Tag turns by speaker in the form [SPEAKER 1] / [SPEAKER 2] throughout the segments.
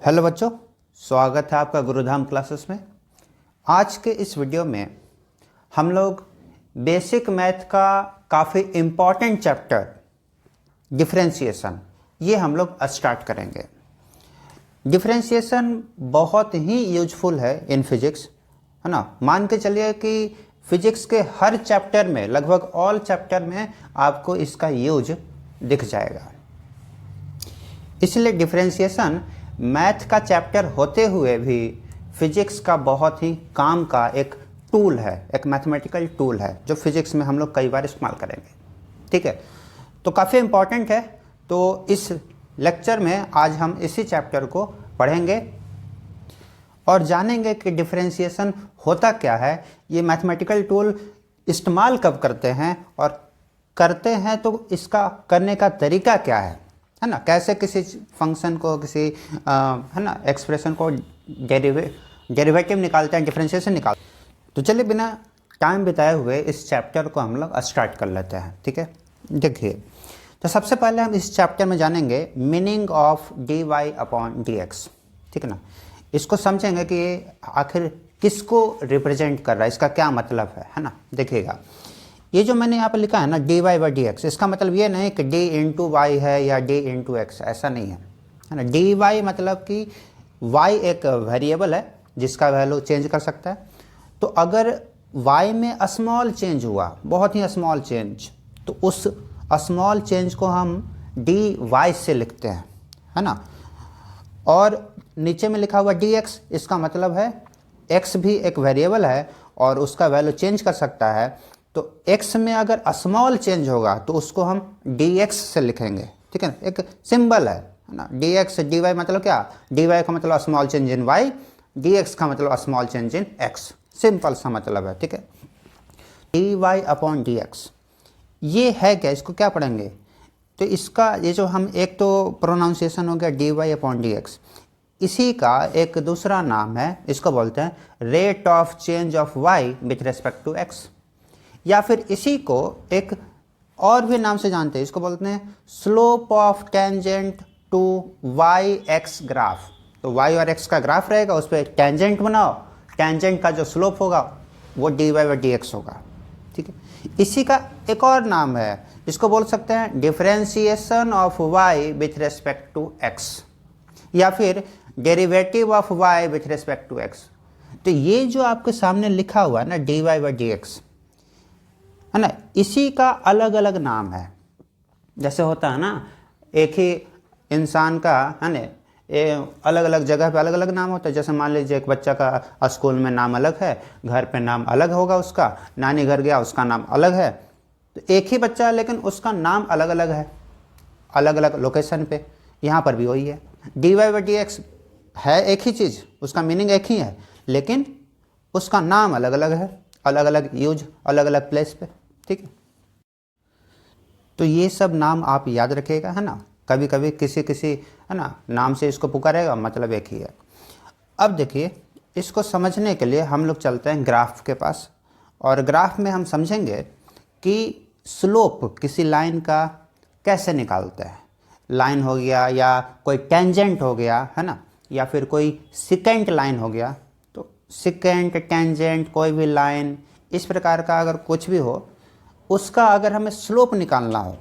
[SPEAKER 1] Hello बच्चों, स्वागत है आपका गुरुधाम क्लासेस में। आज के इस वीडियो में हम लोग बेसिक मैथ का काफ़ी इम्पॉर्टेंट चैप्टर डिफरेंशिएशन ये हम लोग स्टार्ट करेंगे। डिफरेंशिएशन बहुत ही यूजफुल है इन फिजिक्स, है ना। मान के चलिए कि फिजिक्स के हर चैप्टर में, लगभग ऑल चैप्टर में आपको इसका यूज दिख जाएगा। इसलिए डिफरेंशिएशन मैथ का चैप्टर होते हुए भी फिजिक्स का बहुत ही काम का एक टूल है, एक मैथमेटिकल टूल है जो फिजिक्स में हम लोग कई बार इस्तेमाल करेंगे। ठीक है, तो काफ़ी इम्पॉर्टेंट है। तो इस लेक्चर में आज हम इसी चैप्टर को पढ़ेंगे और जानेंगे कि डिफरेंशिएशन होता क्या है, ये मैथमेटिकल टूल इस्तेमाल कब करते हैं और करते हैं तो इसका करने का तरीका क्या है ना। कैसे किसी फंक्शन को, किसी है ना एक्सप्रेशन को डेरिवेटिव निकालते हैं, डिफरेंशिएशन निकालते हैं। तो चलिए बिना टाइम बिताए हुए इस चैप्टर को हम लोग स्टार्ट कर लेते हैं। ठीक है, देखिए, तो सबसे पहले हम इस चैप्टर में जानेंगे meaning of d Y upon D x. ठीक है ना, इसको समझेंगे कि ये आखिर किसको रिप्रेजेंट कर रहा है, इसका क्या मतलब है ना। देखिएगा, ये जो मैंने यहाँ पर लिखा है ना d Y by D x, इसका मतलब ये नहीं कि डी इंटू वाई है या डी इंटू एक्स, ऐसा नहीं है ना। डी वाई मतलब कि वाई एक वेरिएबल है जिसका वैल्यू चेंज कर सकता है। तो अगर वाई में स्मॉल चेंज हुआ, बहुत ही स्मॉल चेंज, तो उस स्मॉल चेंज को हम डी वाई से लिखते हैं, है ना। और नीचे में लिखा हुआ डी एक्स, इसका मतलब है एक्स भी एक वेरिएबल है और उसका वैल्यू चेंज कर सकता है। तो x में अगर स्मॉल चेंज होगा तो उसको हम dx से लिखेंगे। ठीक है ना, एक सिंबल है ना। dx dy मतलब क्या, dy का मतलब स्मॉल चेंज इन y, dx का मतलब स्मॉल चेंज इन x, सिंपल सा मतलब है। ठीक है, dy अपॉन dx ये है क्या, इसको क्या पढ़ेंगे। तो इसका ये जो हम, एक तो प्रोनाउंसिएशन हो गया dy अपॉन dx, इसी का एक दूसरा नाम है, इसको बोलते हैं rate of change of y with respect to x, या फिर इसी को एक और भी नाम से जानते हैं, इसको बोलते हैं slope of tangent to y x graph. तो वाई और एक्स का ग्राफ रहेगा, उस पर टेंजेंट बनाओ, टेंजेंट का जो स्लोप होगा वो d Y by D x होगा। ठीक है, इसी का एक और नाम है, इसको बोल सकते हैं differentiation of Y with respect to x, या फिर derivative of Y with respect to x. तो ये जो आपके सामने लिखा हुआ है ना d Y by D x, है ना, इसी का अलग अलग नाम है। जैसे होता है ना, एक ही इंसान का, है ना, अलग अलग जगह पे अलग अलग नाम होता है। जैसे मान लीजिए एक बच्चा का स्कूल में नाम अलग है, घर पे नाम अलग होगा उसका, नानी घर गया उसका नाम अलग है। तो एक ही बच्चा है लेकिन उसका नाम अलग अलग है, अलग अलग लोकेशन पे। यहाँ पर भी वही है, D Y by D x है एक ही चीज़, उसका मीनिंग एक ही है, लेकिन उसका नाम अलग अलग है, अलग अलग यूज, अलग अलग प्लेस पे। ठीक है, तो ये सब नाम आप याद रखिएगा, है ना। कभी कभी किसी किसी, है ना, नाम से इसको पुकारेगा, मतलब एक ही है। अब देखिए, इसको समझने के लिए हम लोग चलते हैं ग्राफ के पास, और ग्राफ में हम समझेंगे कि स्लोप किसी लाइन का कैसे निकालते हैं। लाइन हो गया या कोई टेंजेंट हो गया, है ना, या फिर कोई सिकेंट लाइन हो गया। तो सिकेंट, टेंजेंट, कोई भी लाइन, इस प्रकार का अगर कुछ भी हो, उसका अगर हमें स्लोप निकालना हो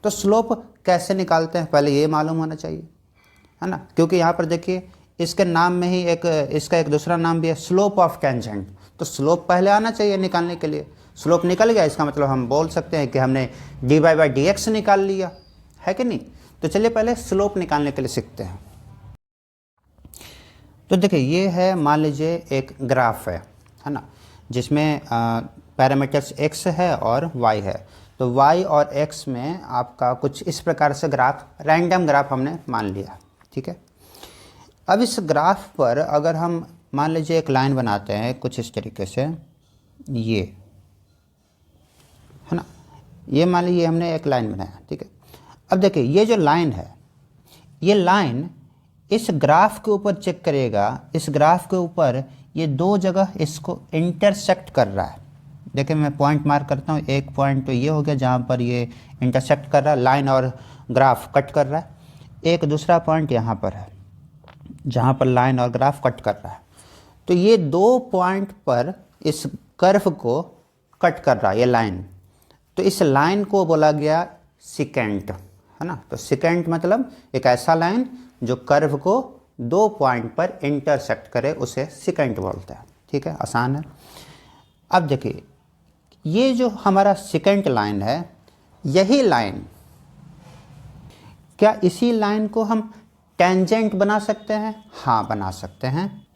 [SPEAKER 1] तो स्लोप कैसे निकालते हैं पहले ये मालूम होना चाहिए, है ना। क्योंकि यहाँ पर देखिए, इसके नाम में ही एक, इसका एक दूसरा नाम भी है स्लोप ऑफ टेंजेंट। तो स्लोप पहले आना चाहिए निकालने के लिए। स्लोप निकल गया, इसका मतलब हम बोल सकते हैं कि हमने D Y by D X निकाल लिया, है कि नहीं। तो चलिए पहले स्लोप निकालने के लिए सीखते हैं। तो देखिए, ये है, मान लीजिए एक ग्राफ है ना, जिसमें पैरामीटर्स x है और y है। तो y और x में आपका कुछ इस प्रकार से ग्राफ, रैंडम ग्राफ हमने मान लिया। ठीक है, अब इस ग्राफ पर अगर हम मान लीजिए एक लाइन बनाते हैं कुछ इस तरीके से, ये है ना, ये मान लीजिए हमने एक लाइन बनाया। ठीक है, अब देखिए, ये जो लाइन है, ये लाइन इस ग्राफ के ऊपर चेक करिएगा, इस ग्राफ के ऊपर ये दो जगह इसको इंटरसेक्ट कर रहा है। देखिए, मैं पॉइंट मार्क करता हूँ, एक पॉइंट तो ये हो गया जहाँ पर ये इंटरसेक्ट कर रहा है, लाइन और ग्राफ कट कर रहा है। एक दूसरा पॉइंट यहाँ पर है, जहाँ पर लाइन और ग्राफ कट कर रहा है। तो ये 2 पॉइंट पर इस कर्व को कट कर रहा है ये लाइन, तो इस लाइन को बोला गया सिकेंट, है ना। तो सिकेंट मतलब एक ऐसा लाइन जो कर्व को 2 पॉइंट पर इंटरसेक्ट करे, उसे सिकेंट बोलते हैं। ठीक है, आसान है। अब देखिए ये जो हमारा सिकेंट लाइन है, यही लाइन, क्या इसी लाइन को हम टेंजेंट बना सकते हैं? हाँ, बना सकते हैं।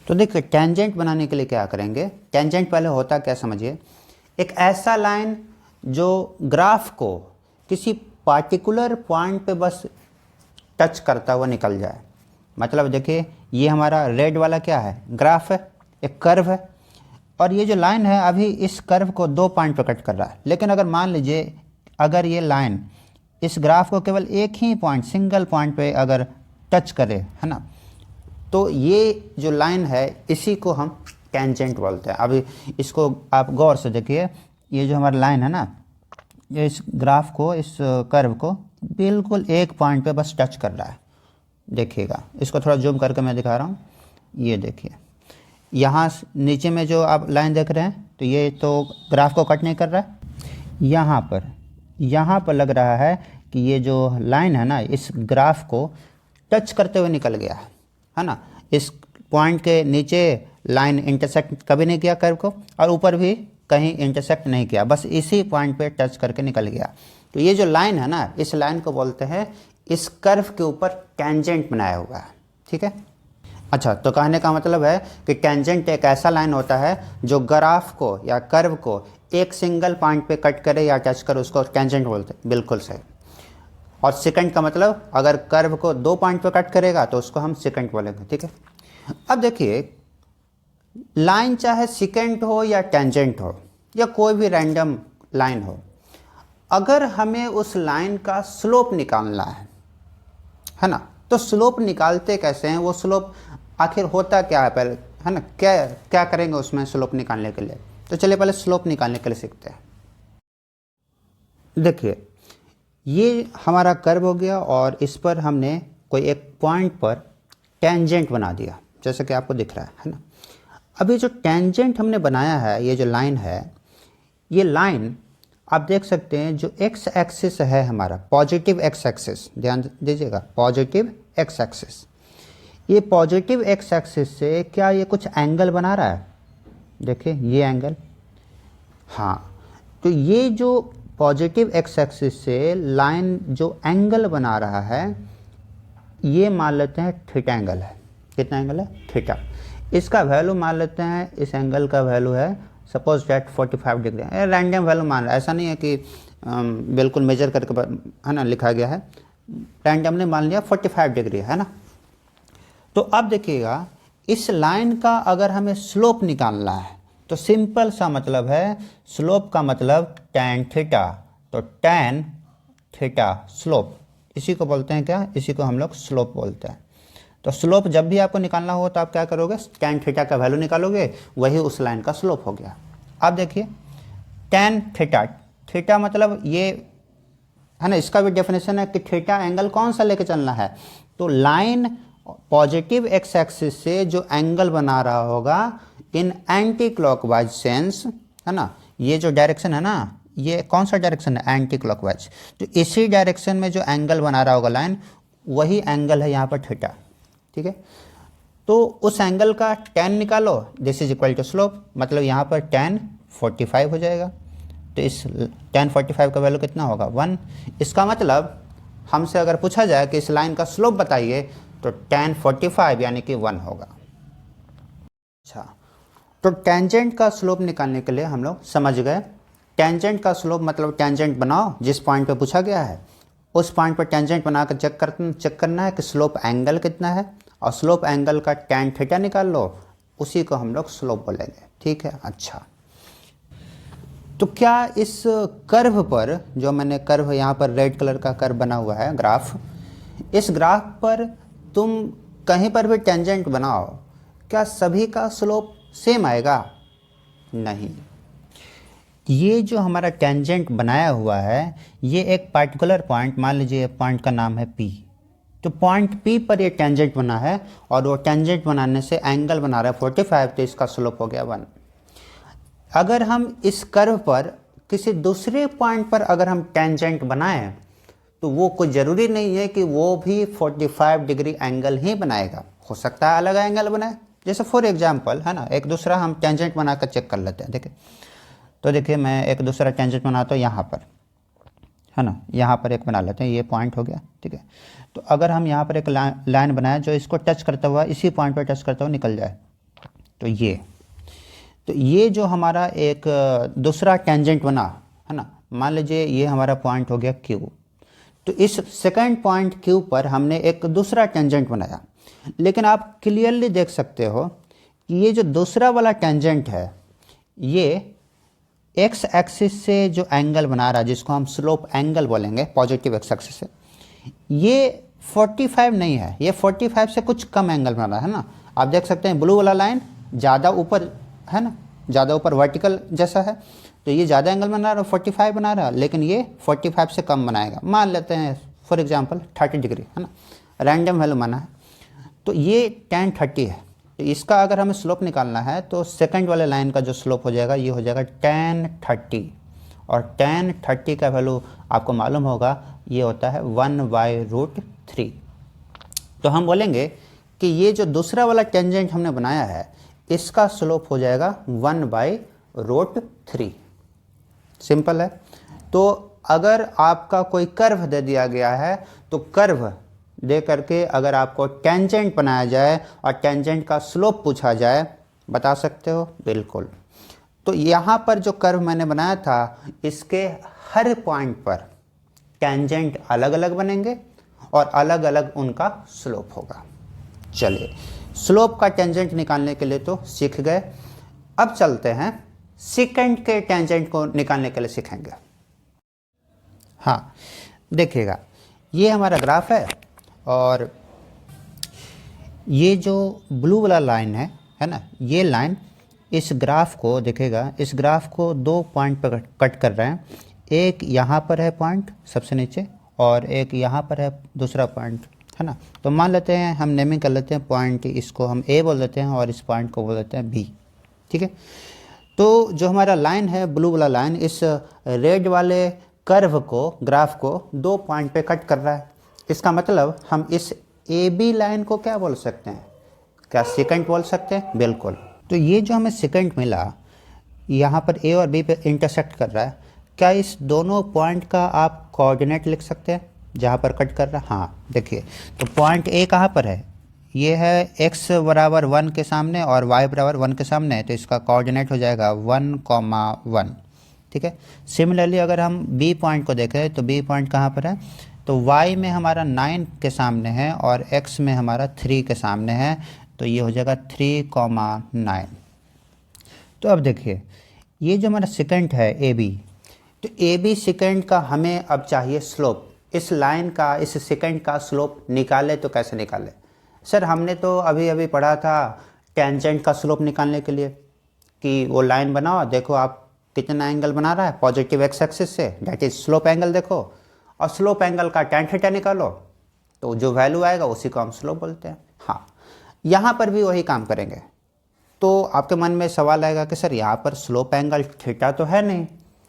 [SPEAKER 1] तो देखिए टेंजेंट बनाने के लिए क्या करेंगे, टेंजेंट पहले होता क्या समझिए, एक ऐसा लाइन जो ग्राफ को किसी पार्टिकुलर पॉइंट पे बस टच करता हुआ निकल जाए। मतलब देखिए ये हमारा रेड वाला क्या है, ग्राफ है, एक कर्व है, और ये जो लाइन है अभी इस कर्व को 2 पॉइंट पर कट कर रहा है। लेकिन अगर मान लीजिए अगर ये लाइन इस ग्राफ को केवल एक ही पॉइंट, सिंगल पॉइंट पे अगर टच करे, है ना, तो ये जो लाइन है इसी को हम टेंजेंट बोलते हैं। अभी इसको आप गौर से देखिए, ये जो हमारा लाइन है ना, ये इस ग्राफ को, इस कर्व को बिल्कुल एक पॉइंट पे बस टच कर रहा है। देखिएगा, इसको थोड़ा जूम करके मैं दिखा रहा हूँ। ये देखिए यहाँ नीचे में जो आप लाइन देख रहे हैं, तो ये तो ग्राफ को कट नहीं कर रहा है। यहाँ पर लग रहा है कि ये जो लाइन है ना, इस ग्राफ को टच करते हुए निकल गया है ना। इस पॉइंट के नीचे लाइन इंटरसेक्ट कभी नहीं किया कर्व को, और ऊपर भी कहीं इंटरसेक्ट नहीं किया, बस इसी पॉइंट पे टच करके निकल गया। तो ये जो लाइन है ना, इस लाइन को बोलते हैं इस कर्व के ऊपर टेंजेंट बनाया हुआ है। ठीक है, अच्छा, तो कहने का मतलब है कि टेंजेंट एक ऐसा लाइन होता है जो ग्राफ को या कर्व को एक सिंगल पॉइंट पे कट करे या टच करे, उसको टेंजेंट बोलते हैं। बिल्कुल सही। और सेकंड का मतलब अगर कर्व को 2 पॉइंट पे कट करेगा तो उसको हम सेकंड बोलेंगे। ठीक है, अब देखिए लाइन चाहे सेकंड हो या टेंजेंट हो या कोई भी रैंडम लाइन हो, अगर हमें उस लाइन का स्लोप निकालना है ना, तो स्लोप निकालते कैसे हैं, वो स्लोप आखिर होता क्या है पहले, है ना, क्या क्या करेंगे उसमें स्लोप निकालने के लिए। तो चलिए पहले स्लोप निकालने के लिए सीखते हैं। देखिए ये हमारा कर्व हो गया और इस पर हमने कोई एक पॉइंट पर टेंजेंट बना दिया, जैसे कि आपको दिख रहा है ना। अभी जो टेंजेंट हमने बनाया है, ये जो लाइन है, ये लाइन आप देख सकते हैं जो एक्स एक्सिस है हमारा, पॉजिटिव एक्स एक्सिस, ध्यान दीजिएगा, पॉजिटिव एक्स एक्सिस। ये पॉजिटिव एक्स एक्सिस से क्या ये कुछ एंगल बना रहा है? देखिए ये एंगल, हाँ। तो ये जो पॉजिटिव एक्स एक्सिस से लाइन जो एंगल बना रहा है, ये मान लेते हैं थीटा एंगल है। कितना एंगल है? थीटा। इसका वैल्यू मान लेते हैं, इस एंगल का वैल्यू है suppose date 45 degree. Random value मान रहा है, ऐसा नहीं है कि बिल्कुल मेजर करके, है ना, लिखा गया है। रैंडमली मान लिया 45 डिग्री, है ना। तो अब देखिएगा इस लाइन का अगर हमें स्लोप निकालना है तो सिंपल सा मतलब है, स्लोप का मतलब tan थीटा, तो tan थीटा स्लोप, इसी को बोलते हैं क्या, इसी को हम लोग स्लोप बोलते हैं। तो स्लोप जब भी आपको निकालना हो तो आप क्या करोगे, tan थीटा का वैल्यू निकालोगे, वही उस लाइन का स्लोप हो गया। अब देखिए tan थीटा, थीटा मतलब ये है ना, इसका भी डेफिनेशन है कि थीटा एंगल कौन सा लेके चलना है। तो लाइन पॉजिटिव एक्स एक्सिस से जो एंगल बना रहा होगा इन एंटी क्लॉकवाइज सेंस, है ना, ये जो डायरेक्शन है ना, ये कौन सा डायरेक्शन है, एंटी क्लॉकवाइज। तो इसी डायरेक्शन में जो एंगल बना रहा होगा लाइन, वही एंगल है यहाँ पर थीटा। ठीक है, तो उस एंगल का tan निकालो, this is equal to slope, मतलब यहाँ पर tan 45 हो जाएगा। तो इस tan 45 का वैल्यू कितना होगा, 1। इसका मतलब हमसे अगर पूछा जाए कि इस लाइन का स्लोप बताइए, तो tan 45 यानी कि 1 होगा। अच्छा, तो टेंजेंट का स्लोप निकालने के लिए हम लोग समझ गए, टेंजेंट का स्लोप मतलब टेंजेंट बनाओ, जिस पॉइंट पे पूछा गया है उस पॉइंट पर टेंजेंट बनाकर चेक करना है कि स्लोप एंगल कितना है, और स्लोप एंगल का tan थीटा निकाल लो, उसी को हम लोग स्लोप बोलेंगे। ठीक है, अच्छा। तो क्या इस कर्व पर, जो मैंने कर्व यहाँ पर रेड कलर का कर्व बना हुआ है ग्राफ, इस ग्राफ पर तुम कहीं पर भी टेंजेंट बनाओ, क्या सभी का स्लोप सेम आएगा? नहीं। ये जो हमारा टेंजेंट बनाया हुआ है, ये एक पार्टिकुलर पॉइंट, मान लीजिए पॉइंट का नाम है P, तो पॉइंट P पर ये टेंजेंट बना है और वो टेंजेंट बनाने से एंगल बना रहा है 45, तो इसका स्लोप हो गया 1। अगर हम इस कर्व पर किसी दूसरे पॉइंट पर अगर हम टेंजेंट बनाएं तो वो कोई ज़रूरी नहीं है कि वो भी 45 डिग्री एंगल ही बनाएगा, हो सकता है अलग एंगल बनाए। जैसे फॉर एग्जांपल है ना, एक दूसरा हम टेंजेंट बनाकर चेक कर लेते हैं। देखिए, तो देखिए मैं एक दूसरा टेंजेंट बनाता हूँ यहाँ पर, है ना, यहाँ पर एक बना लेते हैं, ये पॉइंट हो गया, ठीक है। तो अगर हम यहाँ पर एक लाइन बनाए जो इसको टच करता हुआ इसी पॉइंट पर टच करता हुआ निकल जाए, तो ये जो हमारा एक दूसरा टेंजेंट बना है ना, मान लीजिए ये हमारा पॉइंट हो गया Q। तो इस सेकंड पॉइंट Q पर हमने एक दूसरा टेंजेंट बनाया, लेकिन आप क्लियरली देख सकते हो कि ये जो दूसरा वाला टेंजेंट है ये एक्स एक्सिस से जो एंगल बना रहा है, जिसको हम स्लोप एंगल बोलेंगे, पॉजिटिव एक्स एक्सिस से, ये 45 नहीं है, ये 45 से कुछ कम एंगल बना रहा है ना। आप देख सकते हैं ब्लू वाला लाइन ज़्यादा ऊपर है ना, ज़्यादा ऊपर वर्टिकल जैसा है, तो ये ज़्यादा एंगल बना रहा है, 45 बना रहा है, लेकिन ये 45 से कम बनाएगा। मान लेते हैं फॉर एग्जांपल 30 डिग्री, है ना, रैंडम वैल्यू माना है, तो ये tan 30 है। तो इसका अगर हमें स्लोप निकालना है तो सेकंड वाले लाइन का जो स्लोप हो जाएगा ये हो जाएगा tan 30, और tan 30 का वैल्यू आपको मालूम होगा ये होता है 1/√3। तो हम बोलेंगे कि ये जो दूसरा वाला टेंजेंट हमने बनाया है इसका स्लोप हो जाएगा 1/√3। सिंपल है। तो अगर आपका कोई कर्व दे दिया गया है तो कर्व दे करके अगर आपको टेंजेंट बनाया जाए और टेंजेंट का स्लोप पूछा जाए, बता सकते हो? बिल्कुल। तो यहाँ पर जो कर्व मैंने बनाया था इसके हर पॉइंट पर टेंजेंट अलग अलग बनेंगे और अलग अलग उनका स्लोप होगा। चलिए, स्लोप का टेंजेंट निकालने के लिए तो सीख गए, अब चलते हैं सेकंड के टेंजेंट को निकालने के लिए सीखेंगे। हाँ, देखिएगा, ये हमारा ग्राफ है और ये जो ब्लू वाला लाइन है ना, ये लाइन इस ग्राफ को देखेगा, इस ग्राफ को 2 पॉइंट पर कट कर रहे हैं। एक यहाँ पर है पॉइंट सबसे नीचे और एक यहाँ पर है दूसरा पॉइंट, है ना। तो मान लेते हैं, हम नेमिंग कर लेते हैं पॉइंट, इसको हम A बोल देते हैं और इस पॉइंट को बोल देते हैं B, ठीक है। तो जो हमारा लाइन है ब्लू वाला लाइन इस रेड वाले कर्व को, ग्राफ को 2 पॉइंट पे कट कर रहा है। इसका मतलब हम इस AB लाइन को क्या बोल सकते हैं? क्या सेकंड बोल सकते हैं? बिल्कुल। तो ये जो हमें सेकंड मिला यहाँ पर A और B पे इंटरसेक्ट कर रहा है, क्या इस दोनों पॉइंट का आप कोऑर्डिनेट लिख सकते हैं जहाँ पर कट कर रहा है? हाँ, देखिए, तो पॉइंट A कहाँ पर है? ये है x बराबर 1 के सामने और y बराबर 1 के सामने है, तो इसका कोऑर्डिनेट हो जाएगा 1,1, ठीक है। सिमिलरली अगर हम B पॉइंट को देखें तो B पॉइंट कहाँ पर है? तो y में हमारा 9 के सामने है और x में हमारा 3 के सामने है, तो ये हो जाएगा 3,9। तो अब देखिए, ये जो हमारा सेकंड है AB, तो AB सेकंड का हमें अब चाहिए स्लोप। इस लाइन का, इस सेकंड का स्लोप निकाले तो कैसे निकाले? सर, हमने तो अभी अभी पढ़ा था टेंजेंट का स्लोप निकालने के लिए कि वो लाइन बनाओ, देखो आप कितना एंगल बना रहा है पॉजिटिव एक्स एक्सिस से, दैट इज स्लोप एंगल देखो, और स्लोप एंगल का tan थीटा निकालो, तो जो वैल्यू आएगा उसी को हम स्लोप बोलते हैं। हाँ, यहाँ पर भी वही काम करेंगे। तो आपके मन में सवाल आएगा कि सर यहाँ पर स्लोप एंगल थीटा तो है नहीं,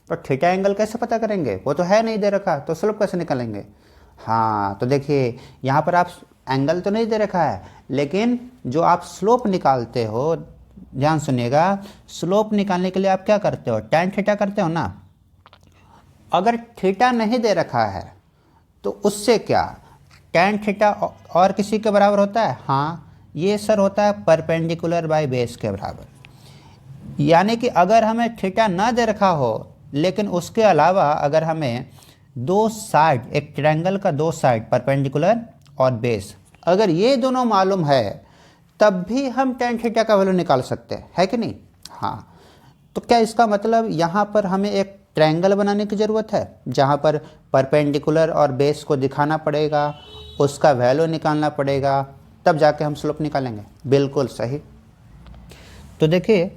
[SPEAKER 1] तो थीटा एंगल कैसे पता करेंगे? वो तो है नहीं दे रखा, तो स्लोप कैसे निकालेंगे? हाँ, तो देखिए, यहाँ पर आप एंगल तो नहीं दे रखा है, लेकिन जो आप स्लोप निकालते हो, ध्यान सुनिएगा, स्लोप निकालने के लिए आप क्या करते हो? tan थीटा करते हो ना। अगर थीटा नहीं दे रखा है तो उससे क्या tan थीटा और किसी के बराबर होता है? हाँ, ये सर होता है परपेंडिकुलर बाय बेस के बराबर। यानी कि अगर हमें थीटा ना दे रखा हो लेकिन उसके अलावा अगर हमें 2 साइड, एक ट्रायंगल का 2 साइड परपेंडिकुलर और बेस, अगर ये दोनों मालूम है तब भी हम tan थीटा का वैल्यू निकाल सकते हैं, है कि नहीं? हाँ, तो क्या इसका मतलब यहाँ पर हमें एक ट्रायंगल बनाने की ज़रूरत है जहाँ पर परपेंडिकुलर और बेस को दिखाना पड़ेगा, उसका वैल्यू निकालना पड़ेगा, तब जाके हम स्लोप निकालेंगे? बिल्कुल सही। तो देखिए,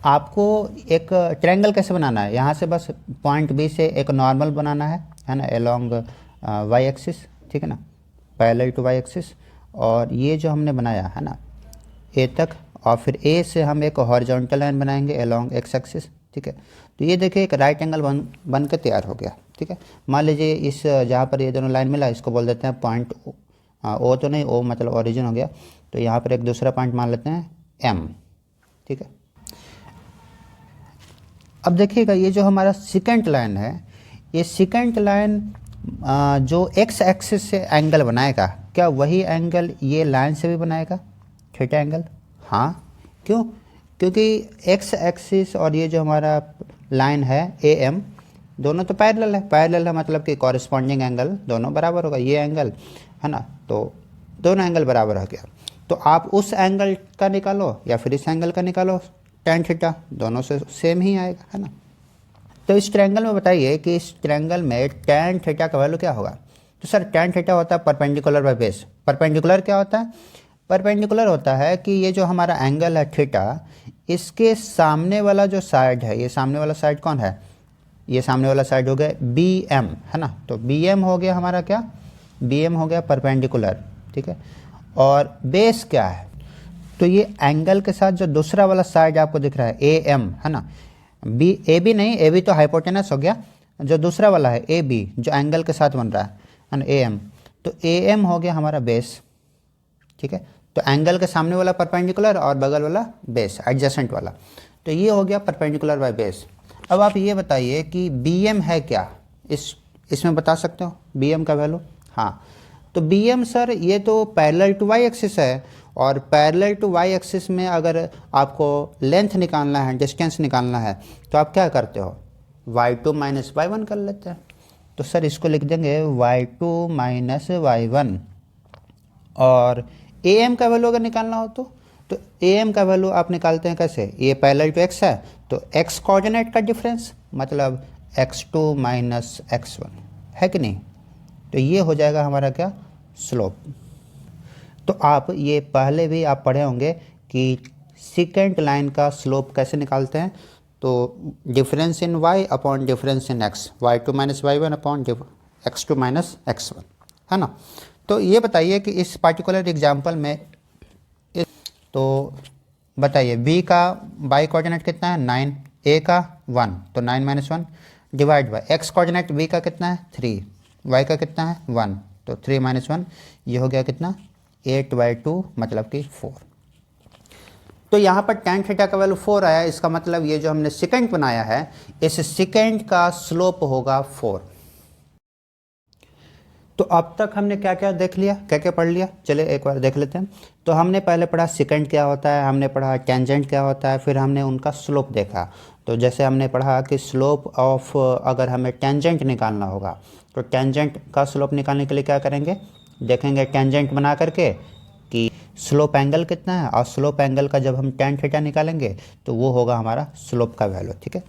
[SPEAKER 1] आपको एक ट्रायंगल कैसे बनाना है? यहाँ से बस पॉइंट B से एक नॉर्मल बनाना है ना, अलोंग y एक्सिस, ठीक है ना। पैरेलल टू वाई एक्सिस, और ये जो हमने बनाया है ना ए तक, और फिर ए से हम एक हॉरिजॉन्टल लाइन बनाएंगे अलोंग एक्स एक्सिस, ठीक है। तो ये देखिए एक राइट एंगल बन के तैयार हो गया, ठीक है। मान लीजिए इस जहाँ पर ये दोनों लाइन मिला इसको बोल देते हैं पॉइंट ओ, तो नहीं, ओ मतलब ओरिजिन हो गया, तो यहाँ पर एक दूसरा पॉइंट मान लेते हैं एम, ठीक है। अब देखिएगा ये जो हमारा सेकंड लाइन है, ये सेकंड लाइन जो एक्स एक्सिस से एंगल बनाएगा, क्या वही एंगल ये लाइन से भी बनाएगा, थीटा एंगल? हाँ, क्यों? क्योंकि एक्स एक्सिस और ये जो हमारा लाइन है ए एम, दोनों तो पैरेलल है मतलब कि कॉरेस्पॉन्डिंग एंगल दोनों बराबर होगा, ये एंगल है ना, तो दोनों एंगल बराबर हो गया। तो आप उस एंगल का निकालो या फिर इस एंगल का निकालो, tan थीटा, दोनों से सेम ही आएगा, है ना। तो इस ट्रायंगल में बताइए कि इस ट्रायंगल में tan थीटा का वैल्यू क्या होगा? तो सर tan थीटा होता है परपेंडिकुलर बाय बेस। परपेंडिकुलर क्या होता है? परपेंडिकुलर होता है कि ये जो हमारा एंगल है थीटा, इसके सामने वाला जो साइड है, ये सामने वाला साइड कौन है? ये सामने वाला साइड हो गया बी एम, है ना। तो बी एम हो गया हमारा क्या? बी एम हो गया परपेंडिकुलर, ठीक है। और बेस क्या है? तो ये एंगल के साथ जो दूसरा वाला साइड आपको दिख रहा है ए एम, है ना, बी ए बी नहीं, ए बी तो हाइपोटेनस हो गया, जो दूसरा वाला है ए बी जो एंगल के साथ बन रहा है ना, ए एम, तो ए एम हो गया हमारा बेस, ठीक है। तो एंगल के सामने वाला परपेंडिकुलर और बगल वाला बेस, एडजेसेंट वाला, तो ये हो गया परपेंडिकुलर बाय बेस। अब आप ये बताइए कि बी एम है क्या, इसमें बता सकते हो बी एम का वैल्यू? हाँ, तो बी एम सर ये तो पैरेलल टू वाई एक्सिस है, और पैरेलल टू वाई एक्सिस में अगर आपको लेंथ निकालना है, डिस्टेंस निकालना है, तो आप क्या करते हो? y2 माइनस y1 कर लेते हैं। तो सर इसको लिख देंगे y2 माइनस y1। और ए एम का वैल्यू अगर निकालना हो तो ए एम का वैल्यू आप निकालते हैं कैसे? ये पैरेलल टू एक्स है, तो एक्स कोऑर्डिनेट का डिफरेंस मतलब x2 माइनस x1, है कि नहीं? तो ये हो जाएगा हमारा क्या? स्लोप। तो आप ये पहले भी आप पढ़े होंगे कि सेकेंड लाइन का स्लोप कैसे निकालते हैं। तो difference in y upon difference in x, y2 minus y1 upon x2 minus x1, है ना। तो ये बताइए कि इस पार्टिकुलर एग्जांपल में तो बताइए b का y कोऑर्डिनेट कितना है? 9, a का 1, तो 9 minus 1 divide by x coordinate b का कितना है? 3, y का कितना है? 1, तो 3 माइनस 1, ये हो गया कितना? 8/2 मतलब कि 4। तो यहाँ पर tan थीटा का वैल्यू 4 आया, इसका मतलब ये जो हमने सेकंड बनाया है, इस सेकंड का स्लोप होगा 4। तो अब तक हमने क्या क्या देख लिया, क्या क्या पढ़ लिया? चले एक बार देख लेते हैं। तो हमने पहले पढ़ा सेकंड क्या होता है, हमने पढ़ा टेंजेंट क्या होता है, फिर हमने उनका स्लोप देखा। तो जैसे हमने पढ़ा कि स्लोप ऑफ, अगर हमें टेंजेंट निकालना होगा तो टेंजेंट का स्लोप निकालने के लिए क्या करेंगे? देखेंगे टेंजेंट बना करके कि स्लोप एंगल कितना है, और स्लोप एंगल का जब हम tan थीटा निकालेंगे तो वो होगा हमारा स्लोप का वैल्यू, ठीक है।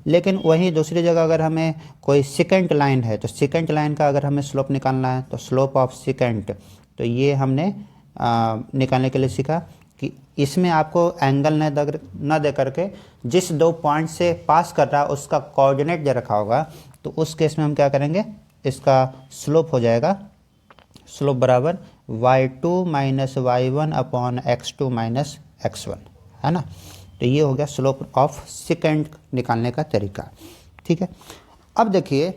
[SPEAKER 1] लेकिन वहीं दूसरी जगह अगर हमें कोई सेकंड लाइन है, तो सेकंड लाइन का अगर हमें स्लोप निकालना है तो स्लोप ऑफ सेकंड, तो ये हमने निकालने के लिए सीखा कि इसमें आपको एंगल न दे करके जिस दो पॉइंट से पास कर रहा है उसका कोऑर्डिनेट दे रखा होगा, तो उस केस में हम क्या करेंगे? इसका स्लोप हो जाएगा, स्लोप बराबर y2 minus y1 upon x2 minus x1, है ना। तो ये हो गया स्लोप ऑफ सेकंड निकालने का तरीका, ठीक है। अब देखिए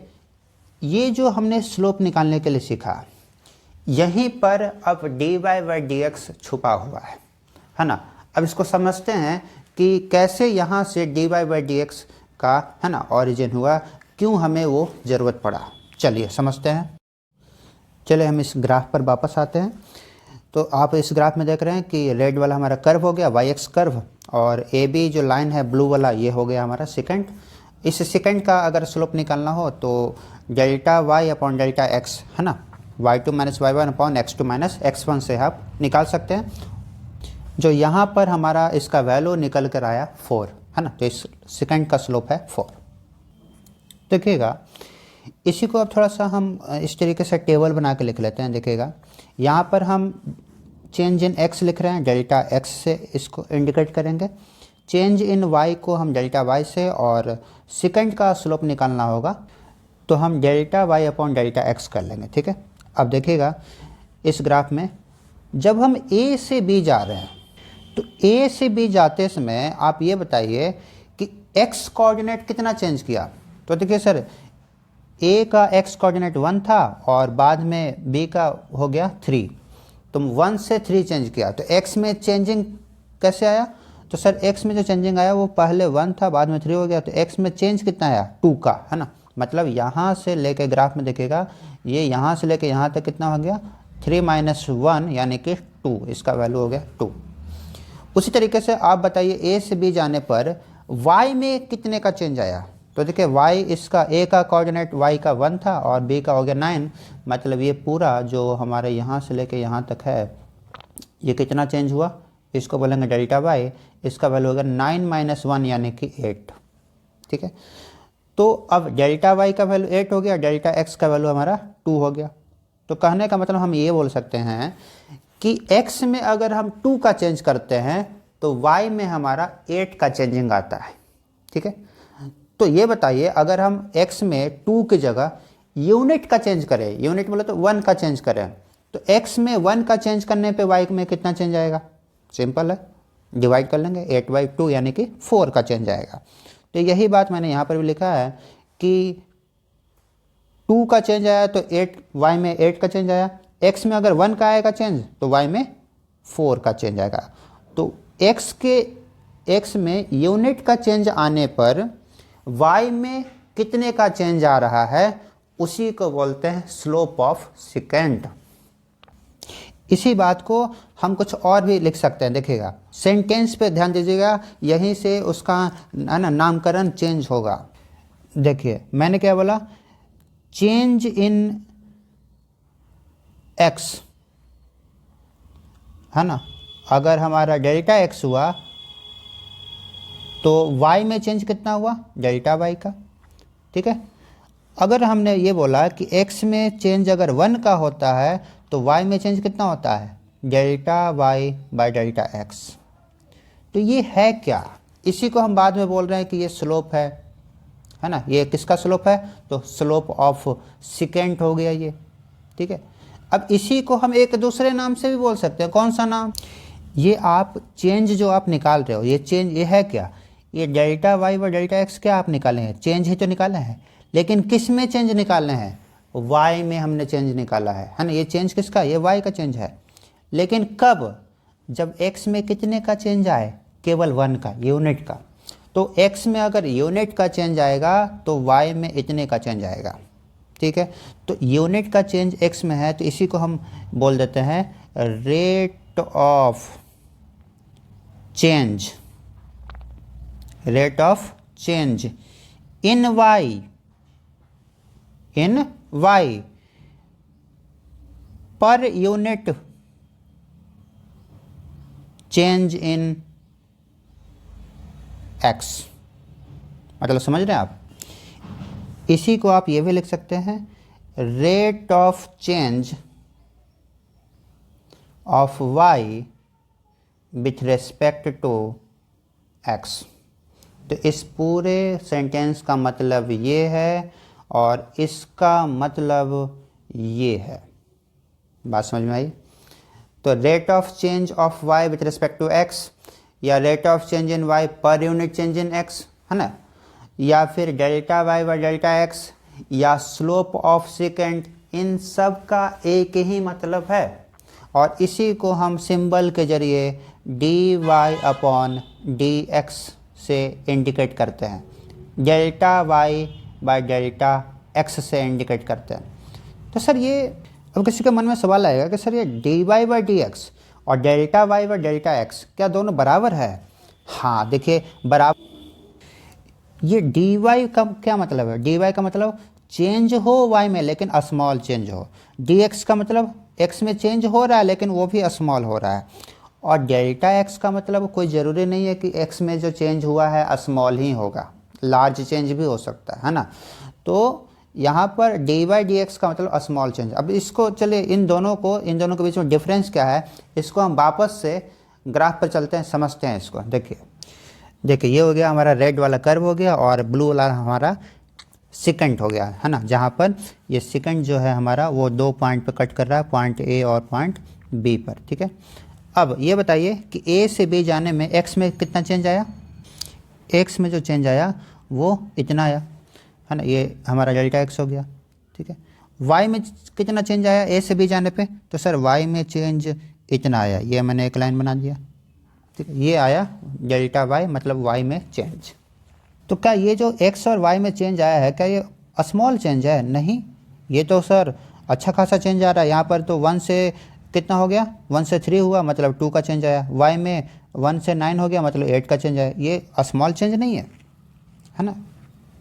[SPEAKER 1] ये जो हमने स्लोप निकालने के लिए सीखा, यहीं पर अब dy/dx छुपा हुआ है ना। अब इसको समझते हैं कि कैसे यहाँ से dy/dx का, है ना, ऑरिजिन हुआ, क्यों हमें वो ज़रूरत पड़ा। चलिए समझते हैं। चलिए हम इस ग्राफ पर वापस आते हैं। तो आप इस ग्राफ में देख रहे हैं कि रेड वाला हमारा कर्व हो गया y-x कर्व, और ए बी जो लाइन है ब्लू वाला, ये हो गया हमारा सेकंड। इस सेकंड का अगर स्लोप निकालना हो तो delta y upon delta x, है ना, y2 minus y1 upon x2 minus x1 से आप निकाल सकते हैं, जो यहाँ पर हमारा इसका वैल्यू निकल कर आया 4, है ना। तो इस सेकंड का स्लोप है 4। देखिएगा इसी को अब थोड़ा सा हम इस तरीके से टेबल बना के लिख लेते हैं। देखिएगा यहाँ पर हम चेंज इन x लिख रहे हैं, डेल्टा x से इसको इंडिकेट करेंगे, चेंज इन y को हम डेल्टा y से, और सेकंड का स्लोप निकालना होगा तो हम delta y upon delta x कर लेंगे, ठीक है। अब देखिएगा इस ग्राफ में, जब हम ए से बी जा रहे हैं तो ए से बी जाते समय आप ये बताइए कि एक्स कोऑर्डिनेट कितना चेंज किया। तो देखिए सर, ए का एक्स कोऑर्डिनेट 1 था और बाद में बी का हो गया 3, तो 1 से 3 चेंज किया, तो एक्स में चेंजिंग कैसे आया? तो सर एक्स में जो चेंजिंग आया वो पहले 1 था, बाद में 3 हो गया, तो एक्स में चेंज कितना आया? 2 का, है ना। मतलब यहाँ से लेके ग्राफ में देखिएगा, ये यहाँ से लेके यहाँ तक कितना हो गया? 3 - 1 यानी कि 2, इसका वैल्यू हो गया 2। उसी तरीके से आप बताइए ए से बी जाने पर वाई में कितने का चेंज आया? तो देखिए वाई, इसका ए का कोऑर्डिनेट वाई का 1 था और बी का हो गया 9, मतलब ये पूरा जो हमारे यहाँ से लेके यहाँ तक है ये कितना चेंज हुआ? इसको बोलेंगे डेल्टा वाई, इसका वैल्यू होगा 9 - 1 यानी कि 8। ठीक है, तो अब डेल्टा वाई का वैल्यू 8 हो गया, डेल्टा एक्स का वैल्यू हमारा 2 हो गया। तो कहने का मतलब हम ये बोल सकते हैं कि x में अगर हम 2 का चेंज करते हैं तो y में हमारा 8 का चेंजिंग आता है। ठीक है, तो ये बताइए अगर हम x में 2 की जगह यूनिट का चेंज करें, यूनिट बोले तो 1 का चेंज करें, तो x में 1 का चेंज करने पे y में कितना चेंज आएगा? सिंपल है, डिवाइड कर लेंगे, 8/2 यानी कि 4 का चेंज आएगा। तो यही बात मैंने यहाँ पर भी लिखा है कि 2 का चेंज आया तो 8, y में 8 का चेंज आया, x में अगर 1 का आएगा चेंज तो y में 4 का चेंज आएगा। तो x में यूनिट का चेंज आने पर y में कितने का चेंज आ रहा है, उसी को बोलते हैं स्लोप ऑफ सेकेंड। इसी बात को हम कुछ और भी लिख सकते हैं, देखिएगा सेंटेंस पे ध्यान दीजिएगा, यहीं से उसका नामकरण चेंज होगा। देखिए मैंने क्या बोला? चेंज इन x, है ना। अगर हमारा डेल्टा x हुआ तो y में चेंज कितना हुआ? डेल्टा y का। ठीक है, अगर हमने ये बोला कि x में चेंज अगर 1 का होता है तो y में चेंज कितना होता है? Delta y by delta x। तो ये है क्या? इसी को हम बाद में बोल रहे हैं कि ये स्लोप है ना। ये किसका स्लोप है? तो स्लोप ऑफ सेकेंड हो गया ये। ठीक है, अब इसी को हम एक दूसरे नाम से भी बोल सकते हैं। कौन सा नाम? ये आप चेंज जो आप निकाल रहे हो, ये चेंज ये है क्या? ये डेल्टा वाई व डेल्टा एक्स क्या आप निकाले हैं? चेंज ही तो निकाले हैं, लेकिन किस में चेंज निकालने हैं? वाई में हमने चेंज निकाला है ना। ये चेंज किसका? ये वाई का चेंज है। लेकिन कब? जब एक्स में कितने का चेंज आए? केवल 1 का, यूनिट का। तो एक्स में अगर यूनिट का चेंज आएगा तो वाई में इतने का चेंज आएगा। ठीक है, तो यूनिट का चेंज एक्स में है तो इसी को हम बोल देते हैं rate of change, rate of change in Y, in Y per unit change in X. मतलब समझ रहे हैं आप? इसी को आप ये भी लिख सकते हैं rate of change of Y with respect to x. तो इस पूरे सेंटेंस का मतलब ये है और इसका मतलब ये है। बात समझ में आई? तो rate of change of Y with respect to x, या rate of change in Y per unit change in x, है ना, या फिर डेल्टा वाई व डेल्टा एक्स, या स्लोप ऑफ सेकेंड, इन सब का एक ही मतलब है। और इसी को हम सिंबल के जरिए dy अपॉन dx से इंडिकेट करते हैं, delta y by delta x से इंडिकेट करते हैं। तो सर ये अब किसी के मन में सवाल आएगा कि सर ये dy बाय dx और डेल्टा y व डेल्टा x क्या दोनों बराबर है? हाँ देखिए बराबर। ये dy का क्या मतलब है? dy का मतलब चेंज हो y में लेकिन स्मॉल चेंज हो। dx का मतलब x में चेंज हो रहा है लेकिन वो भी स्मॉल हो रहा है। और डेल्टा x का मतलब कोई ज़रूरी नहीं है कि x में जो चेंज हुआ है स्मॉल ही होगा, लार्ज चेंज भी हो सकता है ना। तो यहाँ पर dy/dx का मतलब स्मॉल चेंज। अब इसको चलिए इन दोनों के बीच में डिफरेंस क्या है इसको हम वापस से ग्राफ पर चलते हैं, समझते हैं इसको। देखिए ये हो गया हमारा रेड वाला कर्व हो गया और ब्लू वाला हमारा सिकेंट हो गया है ना, जहाँ पर ये सिकेंट जो है हमारा वो 2 पॉइंट पे कट कर रहा है, पॉइंट ए और पॉइंट बी पर। ठीक है, अब ये बताइए कि ए से बी जाने में एक्स में कितना चेंज आया। एक्स में जो चेंज आया वो इतना आया है ना, ये हमारा डेल्टा एक्स हो गया। ठीक है, वाई में कितना चेंज आया ए से बी जाने पे, तो सर वाई में चेंज इतना आया, ये मैंने एक लाइन बना दिया। ठीक है, ये आया डेल्टा वाई, मतलब वाई में चेंज। तो क्या ये जो एक्स और वाई में चेंज आया है, क्या ये स्मॉल चेंज है? नहीं, ये तो सर अच्छा खासा चेंज आ रहा है। यहाँ पर तो 1 से कितना हो गया, 1 से 3 हुआ, मतलब 2 का चेंज आया। वाई में 1 से 9 हो गया, मतलब 8 का चेंज आया। ये स्मॉल चेंज नहीं है ना,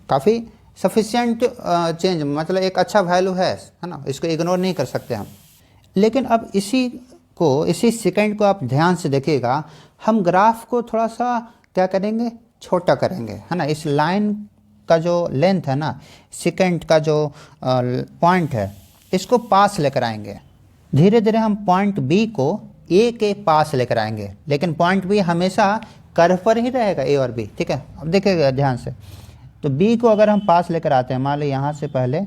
[SPEAKER 1] काफ़ी सफिशिएंट चेंज, मतलब एक अच्छा वैल्यू है ना, इसको इग्नोर नहीं कर सकते हम। लेकिन अब इसी सेकंड को आप ध्यान से देखिएगा, हम ग्राफ को थोड़ा सा क्या करेंगे, छोटा करेंगे है ना। इस लाइन का जो लेंथ है ना, सेकंड का जो पॉइंट है, इसको पास लेकर आएंगे। धीरे धीरे हम पॉइंट बी को ए के पास लेकर आएंगे, लेकिन पॉइंट बी हमेशा कर्व पर ही रहेगा, ए और बी। ठीक है, अब देखिएगा ध्यान से, तो बी को अगर हम पास लेकर आते हैं, मान लो यहाँ से पहले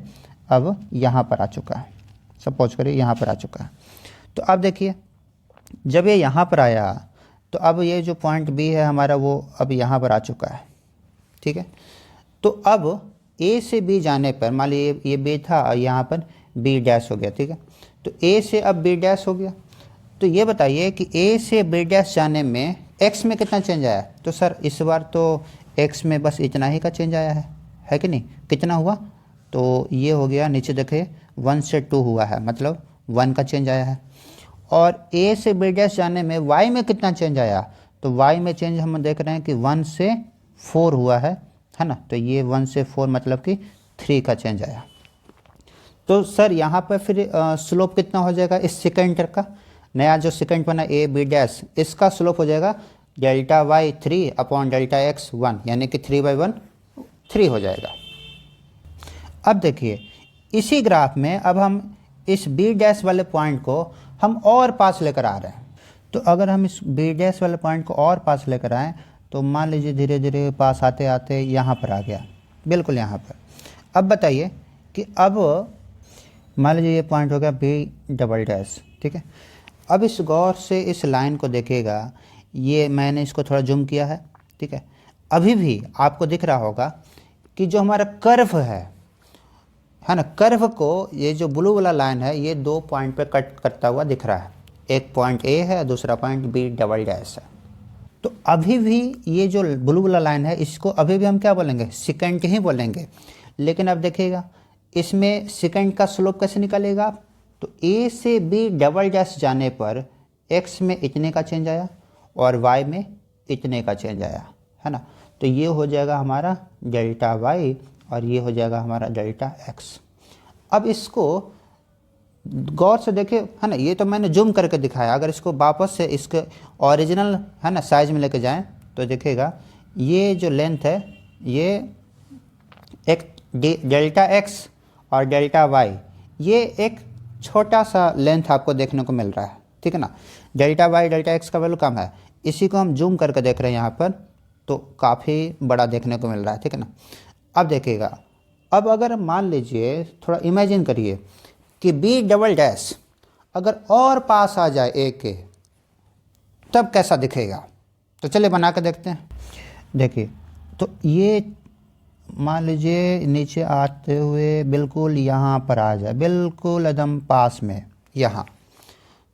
[SPEAKER 1] अब यहाँ पर आ चुका है, सपोज करिए यहाँ पर आ चुका है। तो अब देखिए जब ये यहाँ पर आया तो अब ये जो पॉइंट बी है हमारा वो अब यहाँ पर आ चुका है। ठीक है, तो अब ए से बी जाने पर मान लीजिए ये बी था और यहाँ पर बी डैश हो गया। ठीक है, तो ए से अब बी डैश हो गया। तो ये बताइए कि ए से बी डैश जाने में एक्स में कितना चेंज आया। तो सर इस बार तो एक्स में बस इतना ही का चेंज आया है कि नहीं। कितना हुआ, तो ये हो गया, नीचे देखे 1 से 2 हुआ है, मतलब 1 का चेंज आया है। और ए से बी डैश जाने में वाई में कितना चेंज आया, तो वाई में चेंज हम देख रहे हैं कि 1 से 4 हुआ है ना। तो ये 1 से 4 मतलब कि 3 का चेंज आया। तो सर यहाँ पर फिर स्लोप कितना हो जाएगा इस सेकेंड का, नया जो सेकेंड बना ए बी डैश, इसका स्लोप हो जाएगा delta Y 3 upon delta X 1, यानी कि 3/1 3 हो जाएगा। अब देखिए इसी ग्राफ में अब हम इस बी डैश वाले पॉइंट को हम और पास लेकर आ रहे हैं। तो अगर हम इस बी डैश वाले पॉइंट को और पास लेकर आएँ, तो मान लीजिए धीरे धीरे पास आते आते यहाँ पर आ गया, बिल्कुल यहाँ पर। अब बताइए कि अब मान लीजिए ये पॉइंट हो गया बी डबल डैश। ठीक है, अब इस गौर से इस लाइन को देखिएगा, ये मैंने इसको थोड़ा जूम किया है। ठीक है, अभी भी आपको दिख रहा होगा कि जो हमारा कर्व है ना, कर्व को ये जो ब्लू वाला लाइन है ये 2 पॉइंट पे कट करता हुआ दिख रहा है। एक पॉइंट ए है, दूसरा पॉइंट बी डबल डैश है। तो अभी भी ये जो ब्लू वाला लाइन है इसको अभी भी हम क्या बोलेंगे, सेकेंड ही बोलेंगे। लेकिन अब देखिएगा इसमें सेकेंड का स्लोप कैसे निकलेगा, तो ए से बी डबल डैश जाने पर एक्स में इतने का चेंज आया और वाई में इतने का चेंज आया है ना। तो ये हो जाएगा हमारा डेल्टा वाई और ये हो जाएगा हमारा डेल्टा एक्स। अब इसको गौर से देखिए है ना, ये तो मैंने जूम करके दिखाया। अगर इसको वापस से इसके ओरिजिनल है ना साइज में लेके जाएं तो देखिएगा ये जो लेंथ है ये एक डेल्टा एक्स और डेल्टा वाई, ये एक छोटा सा लेंथ आपको देखने को मिल रहा है। ठीक है ना, डेल्टा वाई डेल्टा एक्स का वैल्यू कम है, इसी को हम जूम करके देख रहे हैं यहाँ पर, तो काफ़ी बड़ा देखने को मिल रहा है। ठीक है ना, अब देखिएगा, अब अगर मान लीजिए थोड़ा इमेजिन करिए कि बी डबल डैश अगर और पास आ जाए ए के, तब कैसा दिखेगा। तो चलिए बना के देखते हैं। देखिए तो ये मान लीजिए नीचे आते हुए बिल्कुल यहाँ पर आ जाए, बिल्कुल एकदम पास में यहाँ।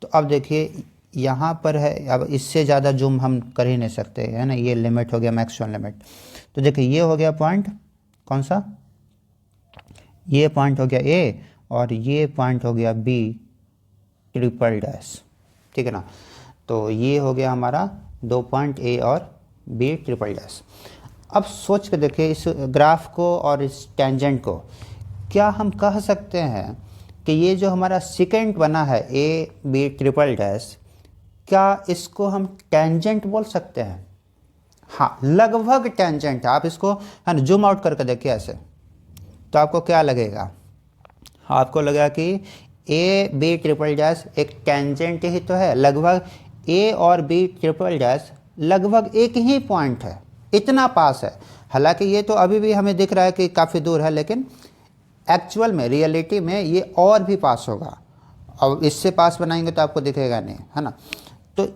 [SPEAKER 1] तो अब देखिए यहाँ पर है, अब इससे ज़्यादा जूम हम कर ही नहीं सकते है ना, ये लिमिट हो गया मैक्सिमम लिमिट। तो देखिए ये हो गया पॉइंट कौन सा, ये पॉइंट हो गया ए और ये पॉइंट हो गया बी ट्रिपल डैश। ठीक है ना, तो ये हो गया हमारा 2 पॉइंट ए और बी ट्रिपल डैश। अब सोच के देखिए इस ग्राफ को और इस टेंजेंट को, क्या हम कह सकते हैं कि ये जो हमारा सेकेंड बना है ए बी ट्रिपल डैश, क्या इसको हम टेंजेंट बोल सकते हैं। हाँ, लगभग टेंजेंट है। आप इसको है ना जूम आउट करके देखिए ऐसे, तो आपको क्या लगेगा, आपको लगेगा कि ए बी ट्रिपल डैश एक टेंजेंट ही तो है। लगभग ए और बी ट्रिपल डैश लगभग एक ही पॉइंट है, इतना पास है। हालांकि ये तो अभी भी हमें दिख रहा है कि काफ़ी दूर है, लेकिन एक्चुअल में रियलिटी में ये और भी पास होगा। अब इससे पास बनाएंगे तो आपको दिखेगा नहीं, है ना। तो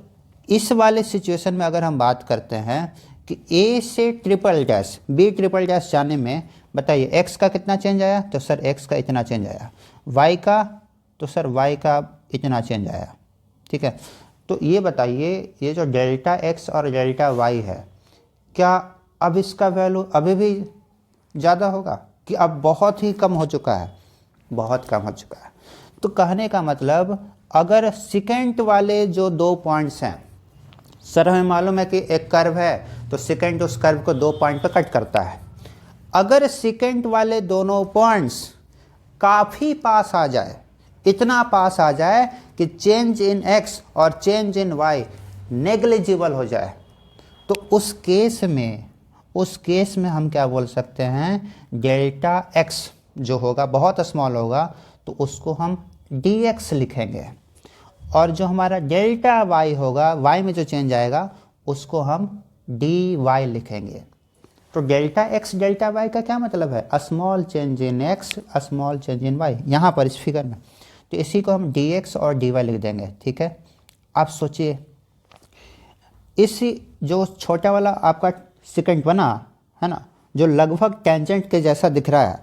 [SPEAKER 1] इस वाले सिचुएशन में अगर हम बात करते हैं कि ए से triple dash B triple dash जाने में बताइए एक्स का कितना चेंज आया, तो सर एक्स का इतना चेंज आया, वाई का तो सर वाई का इतना चेंज आया, ठीक है। तो ये बताइए ये जो डेल्टा एक्स और डेल्टा वाई है, क्या अब इसका वैल्यू अभी भी ज़्यादा होगा कि अब बहुत ही कम हो चुका है, बहुत कम हो चुका है। तो कहने का मतलब अगर सेकेंड वाले जो 2 पॉइंट्स हैं, सर हमें मालूम है कि एक कर्व है तो सेकेंड उस कर्व को 2 पॉइंट पर कट करता है। अगर सेकेंड वाले दोनों पॉइंट्स काफ़ी पास आ जाए, इतना पास आ जाए कि चेंज इन एक्स और चेंज इन वाई नेग्लिजिबल हो जाए, तो उस केस में हम क्या बोल सकते हैं, डेल्टा एक्स जो होगा बहुत स्मॉल होगा तो उसको हम डी एक्स लिखेंगे, और जो हमारा डेल्टा वाई होगा, वाई में जो चेंज आएगा उसको हम डी वाई लिखेंगे। तो डेल्टा एक्स डेल्टा वाई का क्या मतलब है, small change in X small change in Y, यहाँ पर इस फिगर में। तो इसी को हम डी एक्स और डी वाई लिख देंगे, ठीक है। आप सोचिए इस जो छोटा वाला आपका सेकेंड बना है ना, जो लगभग टेंजेंट के जैसा दिख रहा है,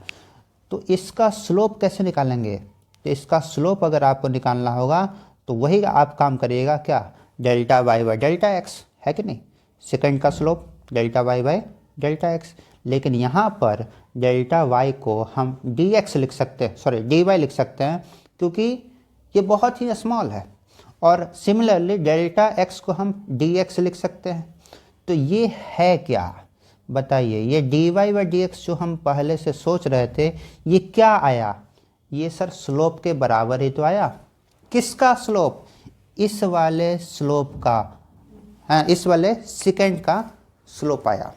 [SPEAKER 1] तो इसका स्लोप कैसे निकालेंगे। तो इसका स्लोप अगर आपको निकालना होगा तो वही आप काम करिएगा, क्या, delta Y by delta X, है कि नहीं। सेकेंड का slope delta Y by delta X, लेकिन यहाँ पर डेल्टा वाई को हम डी एक्स लिख सकते हैं, सॉरी डी वाई लिख सकते हैं, क्योंकि ये बहुत ही स्मॉल है। और सिमिलरली डेल्टा एक्स को हम डी एक्स लिख सकते हैं। तो ये है क्या बताइए, ये D Y by D X जो हम पहले से सोच रहे थे, ये क्या आया, ये सर स्लोप के बराबर ही तो आया। किसका स्लोप, इस वाले स्लोप का, हाँ इस वाले सेकेंड का स्लोप आया,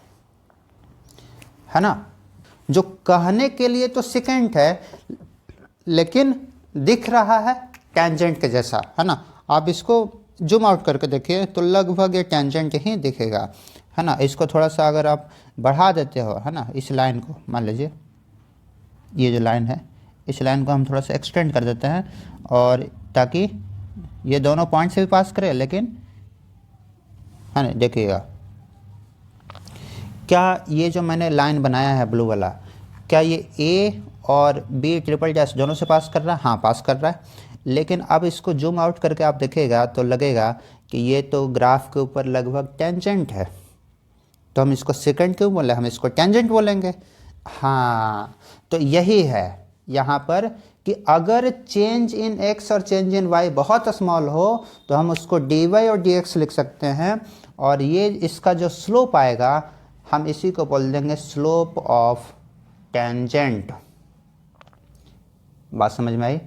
[SPEAKER 1] है ना। जो कहने के लिए तो सेकेंड है लेकिन दिख रहा है टेंजेंट के जैसा, है ना। आप इसको जूम आउट करके देखिए तो लगभग ये टेंजेंट ही दिखेगा, है ना। इसको थोड़ा सा अगर आप बढ़ा देते हो, है ना, इस लाइन को मान लीजिए ये जो लाइन है, इस लाइन को हम थोड़ा सा एक्सटेंड कर देते हैं, और ताकि ये दोनों पॉइंट से भी पास करे, लेकिन है ना देखिएगा क्या ये जो मैंने लाइन बनाया है ब्लू वाला, क्या ये ए और बी ट्रिपल डैश दोनों से पास कर रहा है, हाँ पास कर रहा है। लेकिन अब इसको जूम आउट करके आप देखिएगा तो लगेगा कि ये तो ग्राफ के ऊपर लगभग टेंजेंट है, तो हम इसको सेकंड क्यों बोले, हम इसको टेंजेंट बोलेंगे। हाँ तो यही है यहाँ पर कि अगर चेंज इन एक्स और चेंज इन वाई बहुत स्मॉल हो तो हम उसको डी वाई और डी एक्स लिख सकते हैं, और ये इसका जो स्लोप आएगा हम इसी को बोल देंगे स्लोप ऑफ टेंजेंट। बात समझ में आई।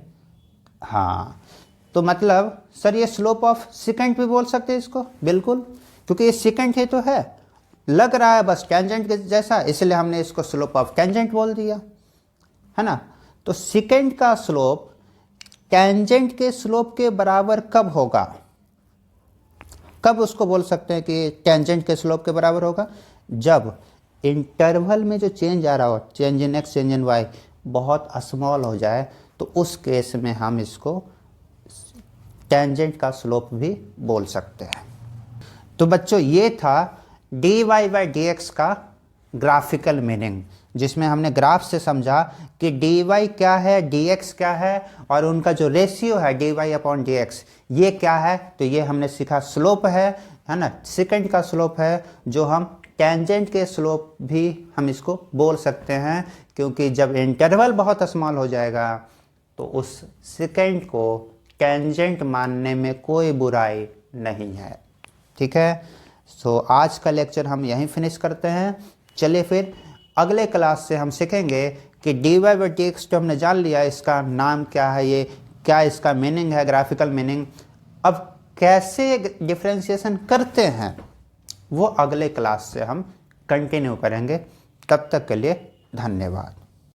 [SPEAKER 1] हाँ तो मतलब सर ये स्लोप ऑफ सेकेंड भी बोल सकते हैं इसको, बिल्कुल, क्योंकि ये सेकेंड है तो है, लग रहा है बस टेंजेंट के जैसा, इसलिए हमने इसको स्लोप ऑफ टेंजेंट बोल दिया, है ना। तो सेकेंड का स्लोप टेंजेंट के स्लोप के बराबर कब होगा, कब उसको बोल सकते हैं कि टेंजेंट के स्लोप के बराबर होगा, जब इंटरवल में जो चेंज आ रहा हो, change in X change in Y बहुत स्मॉल हो जाए, तो उस केस में हम इसको टेंजेंट का स्लोप भी बोल सकते हैं। तो बच्चों ये था D Y by D X का ग्राफिकल मीनिंग, जिसमें हमने ग्राफ से समझा कि डी वाई क्या है, डी एक्स क्या है, और उनका जो रेशियो है D Y upon D X ये क्या है। तो ये हमने सीखा स्लोप है ना, सेकंड का स्लोप है, जो हम टेंजेंट के स्लोप भी हम इसको बोल सकते हैं, क्योंकि जब इंटरवल बहुत स्मॉल हो जाएगा तो उस सेकंड को टेंजेंट मानने में कोई बुराई नहीं है, ठीक है। सो आज का लेक्चर हम यहीं फिनिश करते हैं। चलिए फिर अगले क्लास से हम सीखेंगे कि D Y by D X जो हमने जान लिया इसका नाम क्या है, ये क्या इसका मीनिंग है, ग्राफिकल मीनिंग, अब कैसे डिफ्रेंशिएशन करते हैं वो अगले क्लास से हम कंटिन्यू करेंगे। तब तक के लिए धन्यवाद।